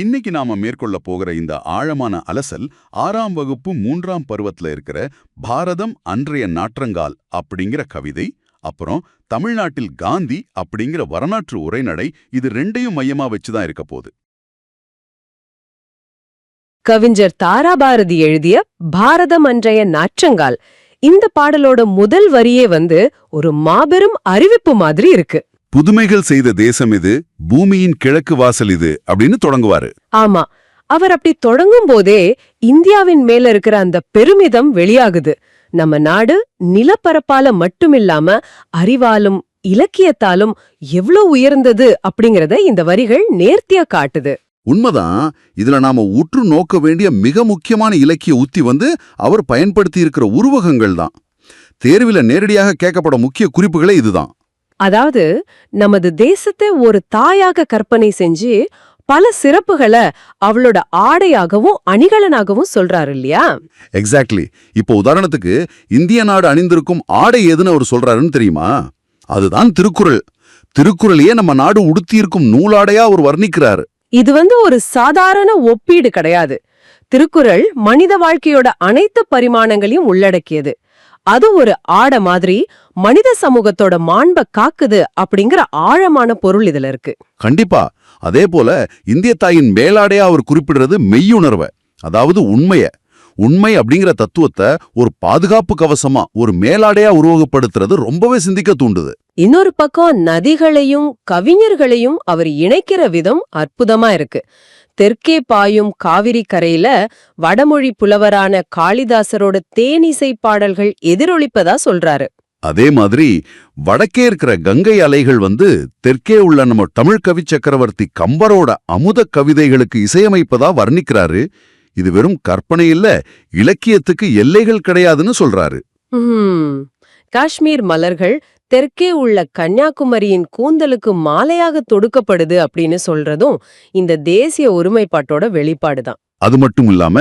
இன்னைக்கு நாம மேற்கொள்ள போகிற இந்த ஆழமான அலசல் 6ஆம் வகுப்பு 3ஆம் பருவத்துல இருக்கிற பாரதம் அன்றைய நாற்றங்கால் அப்படிங்கிற கவிதை, அப்புறம் தமிழ்நாட்டில் காந்தி அப்படிங்கிற வரலாற்று உரைநடை, இது ரெண்டையும் மையமா வச்சுதான் இருக்க போகுது. கவிஞர் தாராபாரதி எழுதிய பாரதம் அன்றைய நாற்றங்கால் இந்த பாடலோட முதல் வரியே ஒரு மாபெரும் அறிவிப்பு மாதிரி இருக்கு. புதுமைகள் செய்த தேசம் இது, பூமியின் கிழக்கு வாசல் இது அப்படின்னு தொடங்குவாரு. ஆமா, அவர் அப்படி தொடங்கும் போதே இந்தியாவின் மேல இருக்கிற அந்த பெருமிதம் வெளியாகுது. நம்ம நாடு நிலப்பரப்பால மட்டுமில்லாம அறிவாலும் இலக்கியத்தாலும் எவ்வளவு உயர்ந்தது அப்படிங்கறத இந்த வரிகள் நேர்த்தியா காட்டுது. உண்மைதான். இதுல நாம உற்று நோக்க வேண்டிய மிக முக்கியமான இலக்கிய உத்தி அவர் பயன்படுத்தி இருக்கிற உருவகங்கள் தான். தேர்வில நேரடியாக கேட்கப்பட முக்கிய குறிப்புகளே இதுதான். அதாவது நமது தேசத்தை ஒரு தாயாக கற்பனை செஞ்சு பல சிறப்புகளை அவளோட ஆடையாகவும் அணிகலனாகவும் சொல்றாரு இல்லையா? எக்ஸாக்ட்லி. இப்போ உதாரணத்துக்கு இந்திய நாடு அணிந்திருக்கும் ஆடை எதுன்னு அவர் சொல்றாருன்னு தெரியுமா? அதுதான் திருக்குறள். திருக்குறளையே நம்ம நாடு உடுத்தியிருக்கும் நூலாடையா அவர் வர்ணிக்கிறாரு. இது ஒரு சாதாரண ஒப்பீடு கிடையாது. திருக்குறள் மனித வாழ்க்கையோட அனைத்து பரிமாணங்களையும் உள்ளடக்கியது. அது ஒரு ஆடை மாதிரி மனித சமூகத்தோட மாண்பை காக்குது அப்படிங்கிற ஆழமான பொருள் இதுல இருக்கு. கண்டிப்பா. அதே போல இந்திய தாயின் மேலாடையா அவர் குறிப்பிடுறது மெய்யுணர்வை, அதாவது உண்மை அப்படிங்கிற தத்துவத்தை ஒரு பாதுகாப்பு கவசமா, ஒரு மேலாடையா உருவகப்படுத்துறது ரொம்பவே சிந்திக்க தூண்டுது. இன்னொரு பக்கம் நதிகளையும் கவிஞர்களையும் அவர் இணைக்கிற விதம் அற்புதமா இருக்கு. தெற்கே பாயும் காவிரி கரையில வடமொழி புலவரான காளிதாசரோட தேனிசை பாடல்கள் எதிரொலிப்பதா சொல்றாரு. அதே மாதிரி வடக்கே இருக்கிற கங்கை அலைகள் தெற்கே உள்ள நம்ம தமிழ் கவி சக்கரவர்த்தி கம்பரோட அமுத கவிதைகளுக்கு இசையமைப்பதா வர்ணிக்கிறாரு. இது வெறும் கற்பனை இல்ல, இலக்கியத்துக்கு எல்லைகள் கிடையாதுன்னு சொல்றாரு. காஷ்மீர் மலர்கள் தெற்கே உள்ள கன்னியாகுமரியின் கூந்தலுக்கு மாலையாக தொடுக்கப்படுது அப்படின்னு சொல்றதும் இந்த தேசிய ஒருமைப்பாட்டோட வெளிப்பாடுதான். அது மட்டும் இல்லாம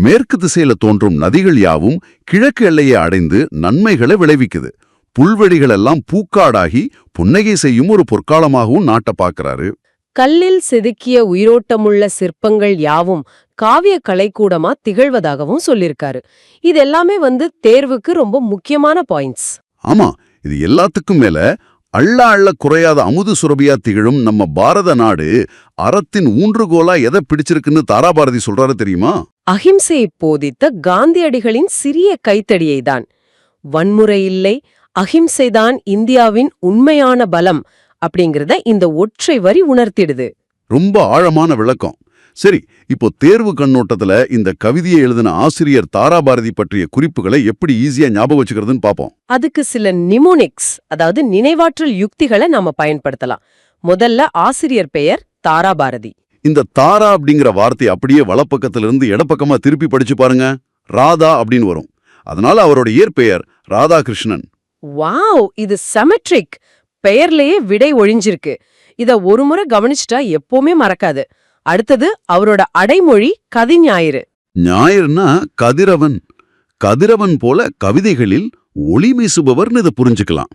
மேற்கு திசையில தோன்றும் நதிகள் யாவும் கிழக்கு எல்லையை அடைந்து நன்மைகளை விளைவிக்குது. புல்வெளிகள் எல்லாம் பூக்காடாகி புன்னகை செய்யும் ஒரு பொற்காலமாகவும் நாட்டை பார்க்கிறாரு. கல்லில் செதுக்கிய உயிரோட்டமுள்ள சிற்பங்கள் யாவும் காவிய கலைக்கூடமா திகழ்வதாகவும் சொல்லியிருக்காரு. இது எல்லாமே தேர்வுக்கு ரொம்ப முக்கியமான பாயிண்ட்ஸ். ஆமா, இது எல்லாத்துக்கும் மேல அள்ள குறையாத அமுது சுரபியா திகழும் நம்ம பாரத நாடு அறத்தின் ஊன்றுகோலா எதை பிடிச்சிருக்குன்னு தாராபாரதி சொல்றாரு தெரியுமா? அஹிம்சையை போதித்த காந்தியடிகளின் சிறிய கைத்தடியை தான். வன்முறை இல்லை, அஹிம்சைதான் இந்தியாவின் உண்மையான பலம் அப்படிங்கறத இந்த ஒற்றை வரி உணர்த்திடுது. ரொம்ப ஆழமான விளக்கம். சரி, இப்போ தேர்வு கண்ணோட்டத்துல இந்த கவிதையை எழுதின ஆசிரியர் தாராபாரதி பற்றிய குறிப்புகளை எப்படி ஈஸியா ஞாபகம் வச்சுக்கிறதுன்னு பாப்போம். அதுக்கு சில நிமோனிக்ஸ், அதாவது நினைவாற்றல் யுக்திகளை நாம பயன்படுத்தலாம். முதல்ல ஆசிரியர் பெயர் தாராபாரதி. இந்த தாரா அப்படிங்கிற வார்த்தை அப்படியே வலப்பக்கத்திலிருந்து இடப்பக்கமா திருப்பி படிச்சு பாருங்க. ராதா அப்படின்னு வரும். அதனால அவரோட இயற்பெயர் ராதாகிருஷ்ணன். வாவ், இது செமெட்ரிக். பெயர்லயே விடை ஒழிஞ்சிருக்கு. இத ஒரு முறை கவனிச்சுட்டா எப்பவுமே மறக்காது. அடுத்தது அவரோட அடைமொழி கதிஞாயிறு. ஞாயிறுனா கதிரவன். கதிரவன் போல கவிதைகளில் ஒளி வீசுபவர்னு இதை புரிஞ்சுக்கலாம்.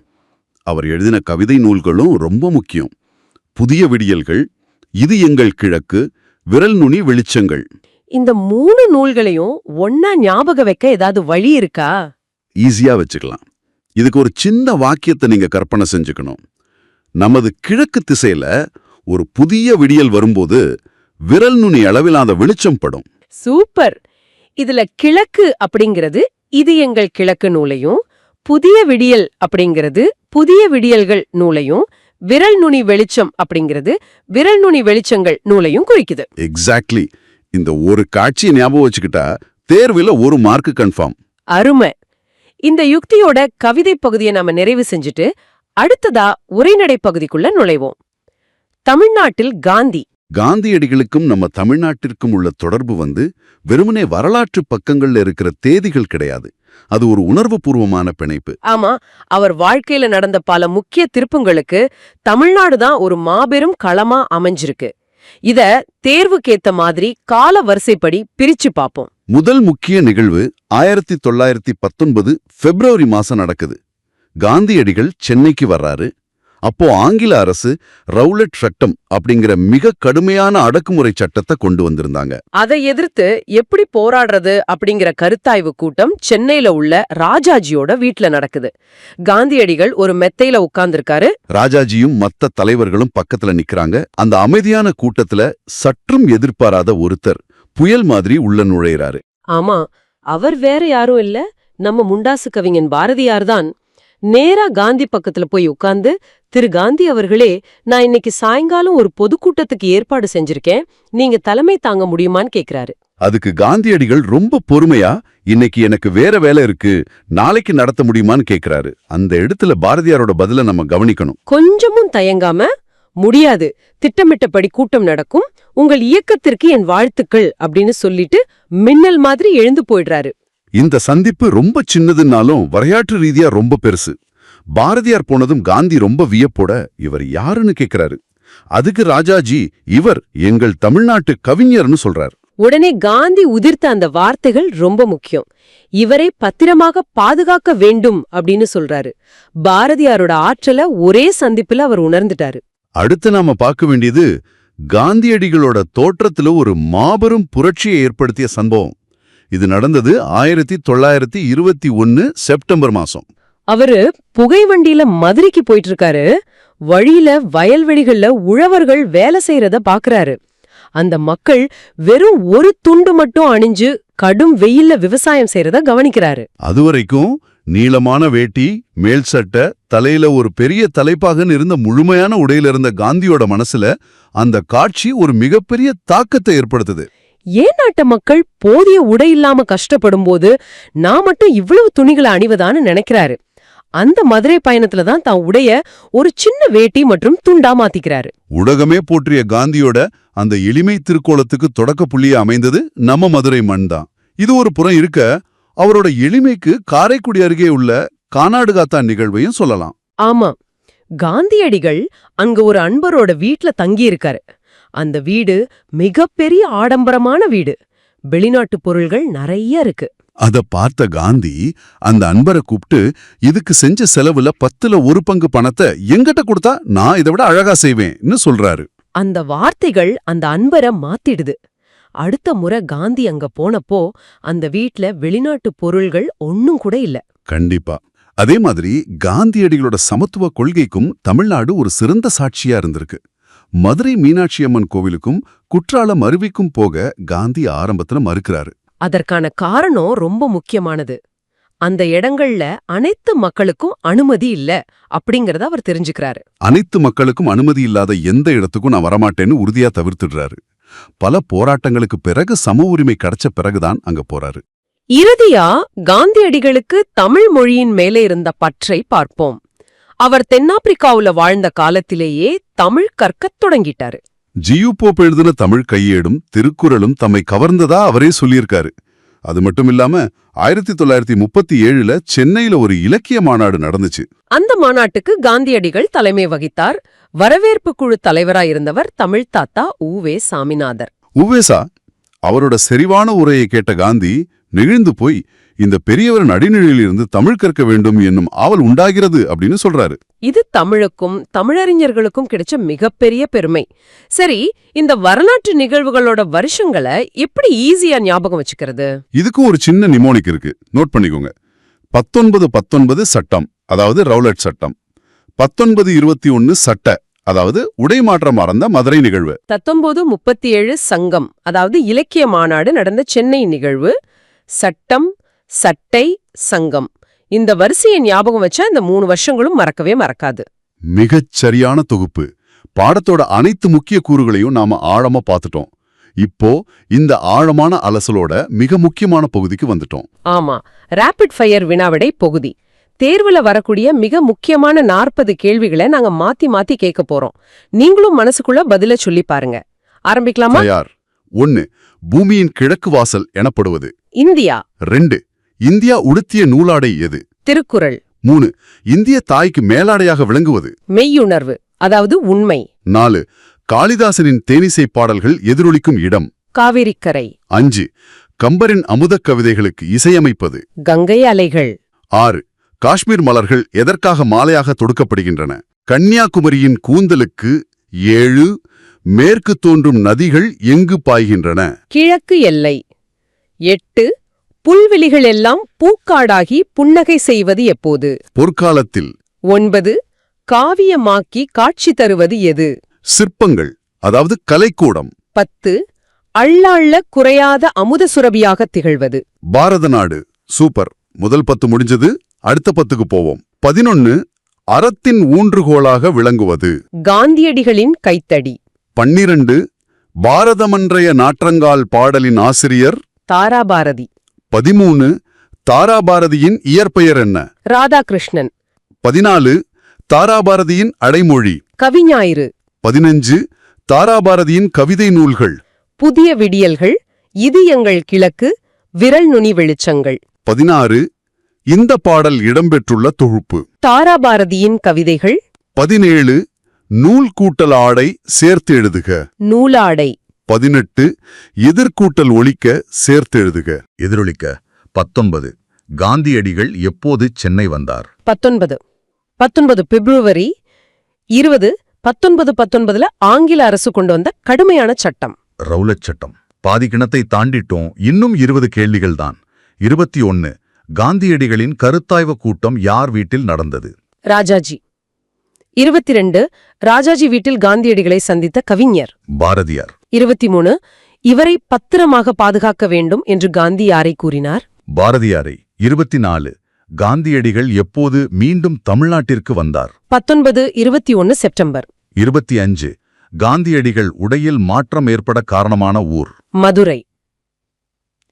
அவர் எழுதின கவிதை நூல்களும் ரொம்ப முக்கியம். புதிய விடியல்கள், இது எங்கள் கிழக்கு, விரல் நுனி வெளிச்சங்கள். இந்த 3 நூல்களையும் ஒன்னா ஞாபகம் வைக்க ஏதாவது வழி இருக்கா? ஈஸியா வச்சுக்கலாம். இதுக்கு ஒரு சின்ன வாக்கியத்தை நீங்க கற்பனை செஞ்சுக்கணும். நமது கிழக்கு திசையில ஒரு புதிய விடியல் வரும்போது விரல் நுனி அளவிலான வெளிச்சம் படும். சூப்பர். இதுல கிழக்கு அப்படிங்கிறது இது எங்கள் கிழக்கு நூலையும், புதிய விடியல் அப்படிங்கிறது புதிய விடியல்கள் நூலையும், விரல் நுனி வெளிச்சம் அப்படிங்கிறது விரல் நுனி வெளிச்சங்கள் நூலையும் குறிக்குது. எக்ஸாக்ட்லி. இந்த ஒரு காட்சியை ஞாபகம் வச்சுக்கிட்டா தேர்வில் 1 மார்க் கன்ஃபார்ம். அருமை. இந்த யுக்தியோட கவிதை பகுதியை நாம நிறைவு செஞ்சுட்டு அடுத்ததா உரைநடை பகுதிக்குள்ள நுழைவோம். தமிழ்நாட்டில் காந்தி. காந்தியடிகளுக்கும் நம்ம தமிழ்நாட்டிற்கும் உள்ள தொடர்பு வெறுமனே வரலாற்று பக்கங்கள்ல இருக்கிற தேதிகள் கிடையாது. அது ஒரு உணர்வுபூர்வமான பிணைப்பு. ஆமா, அவர் வாழ்க்கையில நடந்த பல முக்கிய திருப்பங்களுக்கு தமிழ்நாடு தான் ஒரு மாபெரும் களமா அமைஞ்சிருக்கு. இத தேர்வுக்கேத்த மாதிரி கால வரிசைப்படி பிரிச்சு பாப்போம். முதல் முக்கிய நிகழ்வு 1919 பிப்ரவரி மாசம் நடக்குது. காந்தியடிகள் சென்னைக்கு வர்றாரு. அப்போ ஆங்கில அரசு ரவுலட் சட்டம் அப்படிங்கிற மிக கடுமையான அடக்குமுறை சட்டத்தை கொண்டு வந்திருந்தாங்க. அதை எதிர்த்து எப்படி போராடுறது அப்படிங்கிற கருத்தாய்வு கூட்டம் சென்னையில உள்ள ராஜாஜியோட வீட்ல நடக்குது. காந்தியடிகள் ஒரு மெத்தையில உட்கார்ந்திருக்காரு. ராஜாஜியும் மத்த தலைவர்களும் பக்கத்துல நிக்கறாங்க. அந்த அமைதியான கூட்டத்துல சற்றும் எதிர்பாராத ஒருத்தர் புயல் மாதிரி உள்ள நுழையிறாரு. ஆமா, அவர் வேற யாரும் இல்ல, நம்ம முண்டாசு கவிஞன் பாரதியார் தான். நேரா காந்தி பக்கத்துல போய் உட்கார்ந்து, திரு காந்தி அவர்களே, நான் இன்னைக்கு சாயங்காலம் ஒரு பொதுக்கூட்டத்துக்கு ஏற்பாடு செஞ்சிருக்கேன், நீங்க தலைமை தாங்க முடியுமான்னு கேக்குறாரு. அதுக்கு காந்தியடிகள் ரொம்ப பொறுமையா, இன்னைக்கு எனக்கு வேற வேலை இருக்கு, நாளைக்கு நடத்த முடியுமான்னு கேக்குறாரு. அந்த இடத்துல பாரதியாரோட பதில நம்ம கவனிக்கணும். கொஞ்சமும் தயங்காம, முடியாது, திட்டமிட்டபடி கூட்டம் நடக்கும், உங்கள் இயக்கத்திற்கு என் வாழ்த்துக்கள் அப்படின்னு சொல்லிட்டு மின்னல் மாதிரி எழுந்து போயிடுறாரு. இந்த சந்திப்பு ரொம்ப சின்னதுன்னாலும் வரலாற்று ரீதியா ரொம்ப பெருசு. பாரதியார் போனதும் காந்தி ரொம்ப வியப்போட இவர் யாருன்னு கேக்குறாரு. அதுக்கு ராஜாஜி இவர் எங்கள் தமிழ்நாட்டு கவிஞர்னு சொல்றார். உடனே காந்தி உதிர்த்த அந்த வார்த்தைகள் ரொம்ப முக்கியம். இவரை பத்திரமாக பாதுகாக்க வேண்டும் அப்படின்னு சொல்றாரு. பாரதியாரோட ஆற்றல ஒரே சந்திப்புல அவர் உணர்ந்துட்டாரு. அடுத்து நாம பார்க்க வேண்டியது காந்தியடிகளோட தோற்றத்துல ஒரு மாபெரும் புரட்சியை ஏற்படுத்திய சம்பவம். இது நடந்தது 1921 செப்டம்பர் மாசம். அவரு புகை வண்டியில மதுரைக்கு போயிட்டு இருக்காரு. வழியில வயல்வெளிகள்ல உழவர்கள் வேலை செய்யறத பாக்குறாரு. அந்த மக்கள் வெறும் ஒரு துண்டு மட்டும் அணிஞ்சு கடும் வெயில்ல விவசாயம் செய்யறத கவனிக்கிறாரு. அதுவரைக்கும் நீளமான வேட்டி, மேல் சட்டை, தலையில ஒரு பெரிய தலைப்பாகன்னு இருந்த முழுமையான உடையில இருந்த காந்தியோட மனசுல அந்த காட்சி ஒரு மிகப்பெரிய தாக்கத்தை ஏற்படுத்துது. ஏன் நாட்டு மக்கள் போதிய உடை இல்லாம கஷ்டப்படும் போது நான் மட்டும் இவ்வளவு துணிகளை அணிவதான்னு நினைக்கிறாரு. அந்த மதுரை பயணத்துல தான் தான் உடைய ஒரு சின்ன வேட்டி மற்றும் துண்டா மாத்திக்கிறாரு. உலகமே போற்றிய காந்தியோட அந்த எளிமை திருக்கோலத்துக்கு தொடக்க புள்ளியா அமைந்தது நம்ம மதுரை மண் தான். இது ஒரு புறம் இருக்க, அவரோட எளிமைக்கு காரைக்குடி அருகே உள்ள கானாடுகாத்தா நிகழ்வையும் சொல்லலாம். ஆமா, காந்தியடிகள் அங்க ஒரு அன்பரோட வீட்ல தங்கி இருக்காரு. அந்த வீடு மிகப்பெரிய ஆடம்பரமான வீடு. வெளிநாட்டு பொருள்கள் நிறைய இருக்கு. அத பார்த்த காந்தி அந்த அன்பரை கூப்பிட்டு, இதுக்கு செஞ்ச செலவுல 10ல் 1 பங்கு பணத்தை எங்கிட்ட கொடுத்தா நான் இதை விட அழகா செய்வேன்னு சொல்றாரு. அந்த வார்த்தைகள் அந்த அன்பரை மாத்திடுது. அடுத்த முறை காந்தி அங்க போனப்போ அந்த வீட்ல வெளிநாட்டு பொருள்கள் ஒன்னும் கூட இல்ல. கண்டிப்பா. அதே மாதிரி காந்தியடிகளோட சமத்துவ கொள்கைக்கும் தமிழ்நாடு ஒரு சிறந்த சாட்சியா இருந்திருக்கு. மதுரை மீனாட்சி அம்மன் கோவிலுக்கும் குற்றாலம் அருவிக்கும் போக காந்தி ஆரம்பத்துல மறுக்கிறாரு. அதற்கான காரணம் ரொம்ப முக்கியமானது. அந்த இடங்கள்ல அனைத்து மக்களுக்கும் அனுமதி இல்ல அப்படிங்கறத அவர் தெரிஞ்சுக்கிறாரு. அனைத்து மக்களுக்கும் அனுமதி இல்லாத எந்த இடத்துக்கும் நான் வரமாட்டேன்னு உறுதியா தவிர்த்துடுறாரு. பல போராட்டங்களுக்கு பிறகு சம உரிமை கிடைச்ச பிறகுதான் அங்க போறாரு. இறுதியா காந்தியடிகளுக்கு தமிழ் மொழியின் மேலே இருந்த பற்றை பார்ப்போம். அவர் தென்னாப்பிரிக்காவுல வாழ்ந்த காலத்திலேயே தமிழ் கற்கத் தொடங்கிட்டாரு. ஜியு போப் எழுதின தமிழ் கையேடும் திருக்குறளும் தம்மை கவர்ந்ததா அவரே சொல்லியிருக்காரு. அது மட்டும் இல்லாம 1937ல சென்னையில ஒரு இலக்கிய மாநாடு நடந்துச்சு. அந்த மாநாட்டுக்கு காந்தியடிகள் தலைமை வகித்தார். வரவேற்பு குழு தலைவராயிருந்தவர் தமிழ் தாத்தா உவே சாமிநாதர். உவேசா அவரோட செறிவான உரையை கேட்ட காந்தி நெகிழ்ந்து போய், இந்த பெரியவரின் அடிநிலையில் இருந்து தமிழ் கற்க வேண்டும் என்னும் ஆவல் உண்டாகிறது அப்படின்னு சொல்றாரு. இது தமிழுக்கும் தமிழறிஞர்களுக்கும் கிடைச்ச மிகப்பெரிய பெருமை. சரி, இந்த வரலாற்று நிகழ்வுகளோட வருஷங்களை எப்படி ஈஸியா ஞாபகம் வச்சுக்கிறது? இதுக்கும் ஒரு சின்ன நிமோனிக் இருக்கு, நோட் பண்ணிக்கோங்க. 1919 சட்டம், அதாவது ரவுலட் சட்டம். 1921 சட்ட, அதாவது உடைமாற்றம் மறந்த மதுரை நிகழ்வு. 1937 சங்கம், அதாவது இலக்கிய மாநாடு நடந்த சென்னை நிகழ்வு. சட்டம், சட்டை, சங்கம். இந்த வரிசையை ஞாபகம் வச்சா இந்த 3 வருஷங்களும் மறக்கவே மறக்காது. மிகச் சரியான தொகுப்பு. பாடத்தோட அனைத்து முக்கிய கூறுகளையும் நாம ஆழமா பார்த்துட்டோம். இப்போ இந்த ஆழமான அலசலோட மிக முக்கியமான பகுதிக்கு வந்துட்டோம். ஆமா, ரேபிட் ஃபயர் வினாவிடை பகுதி. தேர்வுல வரக்கூடிய மிக முக்கியமான 40 கேள்விகளை நாங்க மாத்தி மாத்தி கேட்க போறோம். நீங்களும் மனசுக்குள்ள பதில சொல்லி பாருங்க. ஆரம்பிக்கலாமா? தயார். 1. பூமியின் கிழக்கு வாசல் எனப்படுவது இந்தியா. 2. இந்தியா உடுத்திய நூலாடை எது? திருக்குறள். 3. இந்திய தாய்க்கு மேலாடையாக விளங்குவது? மெய்யுணர்வு, அதாவது உண்மை. 4. காளிதாசனின் தேனிசை பாடல்கள் எதிரொலிக்கும் இடம்? காவிரிக்கரை. 5. கம்பரின் அமுதக் கவிதைகளுக்கு இசையமைப்பது? கங்கை அலைகள். 6. காஷ்மீர் மலர்கள் எதற்காக மாலையாக தொடுக்கப்படுகின்றன? கன்னியாகுமரியின் கூந்தலுக்கு 7 மேற்கு தோன்றும் நதிகள் எங்கு பாய்கின்றன? கிழக்கு எல்லை. 8 புல்வெளிகள் எல்லாம் பூக்காடாகி புன்னகை செய்வது எப்போது? பொற்காலத்தில். 9 காவியமாக்கி காட்சி தருவது எது? சிற்பங்கள், அதாவது கலைக்கூடம். 10 அள்ள குறையாத அமுத சுரபியாக திகழ்வது. பாரத நாடு. சூப்பர். முதல் 10 முடிஞ்சது. அடுத்த 10க்கு போவோம். 11 அறத்தின் ஊன்றுகோலாக விளங்குவது. காந்தியடிகளின் கைத்தடி. 12 பாரதமன்றைய நாற்றங்கால் பாடலின் ஆசிரியர் தாராபாரதி. 13 தாராபாரதியின் இயற்பெயர் என்ன? ராதாகிருஷ்ணன். 14 தாராபாரதியின் அடைமொழி. கவிஞாயிறு. 15 தாராபாரதியின் கவிதை நூல்கள். புதிய விடியல்கள், இது எங்கள் கிழக்கு, விரல் நுனி வெளிச்சங்கள். 16 இந்த பாடல் இடம்பெற்றுள்ள தொகுப்பு. தாராபாரதியின் கவிதைகள். 17 நூல் கூட்டல் ஆடை சேர்த்து எழுதுக. நூலாடை. 18 எதிர்கூட்டல் ஒலிக்க சேர்த்து எழுதுக. எதிரொலிக்க. 19 காந்தியடிகள் எப்போது சென்னை வந்தார்? 19 பிப்ரவரி 20 1919 ஆங்கில அரசு கொண்டு வந்த கடுமையான சட்டம். ரவுலட் சட்டம். பாதி கிணத்தை தாண்டிட்டோம். இன்னும் 20 கேள்விகள் தான். 21 காந்தியடிகளின் கருத்தாய்வு கூட்டம் யார் வீட்டில் நடந்தது? ராஜாஜி. 22 ராஜாஜி வீட்டில் காந்தியடிகளை சந்தித்த கவிஞர் பாரதியார். 23 இவரை பத்திரமாக பாதுகாக்க வேண்டும் என்று காந்தி யாரை கூறினார்? பாரதியாரை. 24 காந்தியடிகள் எப்போது மீண்டும் தமிழ்நாட்டிற்கு வந்தார்? 19 21 செப்டம்பர். 25 காந்தியடிகள் உடையில் மாற்றம் ஏற்பட காரணமான ஊர். மதுரை.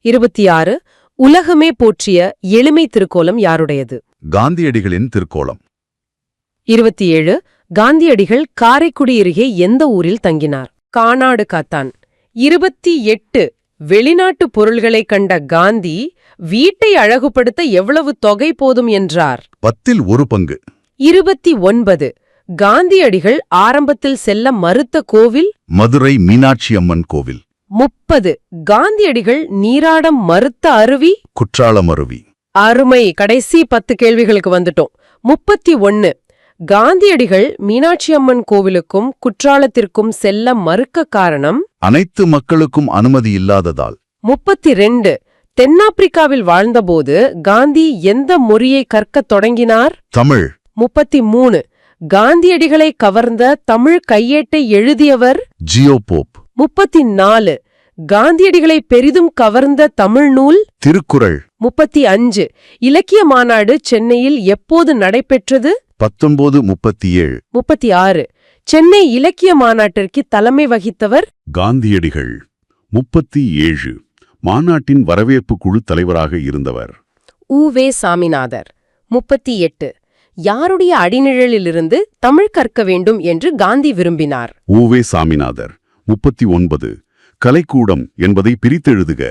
26 உலகமே போற்றிய எளிமை திருக்கோலம் யாருடையது? காந்தியடிகளின் திருக்கோலம். 27 காந்தியடிகள் காரைக்குடி அருகே எந்த ஊரில் தங்கினார்? கானாடு காத்தான். 28 வெளிநாட்டு பொருள்களை கண்ட காந்தி வீட்டை அழகுபடுத்த எவ்வளவு தொகை போதும் என்றார்? 10 1 பங்கு. 29 காந்தியடிகள் ஆரம்பத்தில் செல்ல மறுத்த கோவில்? மதுரை மீனாட்சி அம்மன் கோவில். 30 காந்தியடிகள் நீராடம் மறுத்த அருவி? குற்றாலம் அருவி. அருமை. கடைசி 10 கேள்விகளுக்கு வந்துட்டோம். 31 காந்தியடிகள் மீனாட்சி அம்மன் கோவிலுக்கும் குற்றாலத்திற்கும் செல்ல மறுக்க காரணம்? அனைத்து மக்களுக்கும் அனுமதி இல்லாததால். 32 தென்னாப்பிரிக்காவில் வாழ்ந்தபோது காந்தி எந்த மொழியை கற்கத் தொடங்கினார்? தமிழ். 33 காந்தியடிகளை கவர்ந்த தமிழ் கையேட்டை எழுதியவர்? ஜியோ போப். 34 காந்தியடிகளை பெரிதும் கவர்ந்த தமிழ் நூல்? திருக்குறள். 35 இலக்கிய மாநாடு சென்னையில் எப்போது நடைபெற்றது? 1937. 36 சென்னை இலக்கிய மாநாட்டிற்கு தலைமை வகித்தவர்? காந்தியடிகள். 37 மாநாட்டின் வரவேற்பு குழு தலைவராக இருந்தவர். உ.வே. சாமிநாதர். 38 யாருடைய அடிநிழலிலிருந்து தமிழ் கற்க வேண்டும் என்று காந்தி விரும்பினார்? உ.வே. சாமிநாதர். 39 கலைக்கூடம் என்பதை பிரித்தெழுதுக.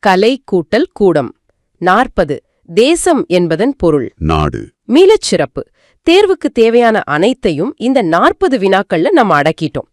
கலை கூட்டல் கூடம். 40 தேசம் என்பதன் பொருள்? நாடு. மீளச் சிறப்பு. தேர்வுக்கு தேவையான அனைத்தையும் இந்த 40 வினாக்கள்ல நம்ம அடக்கிட்டோம்.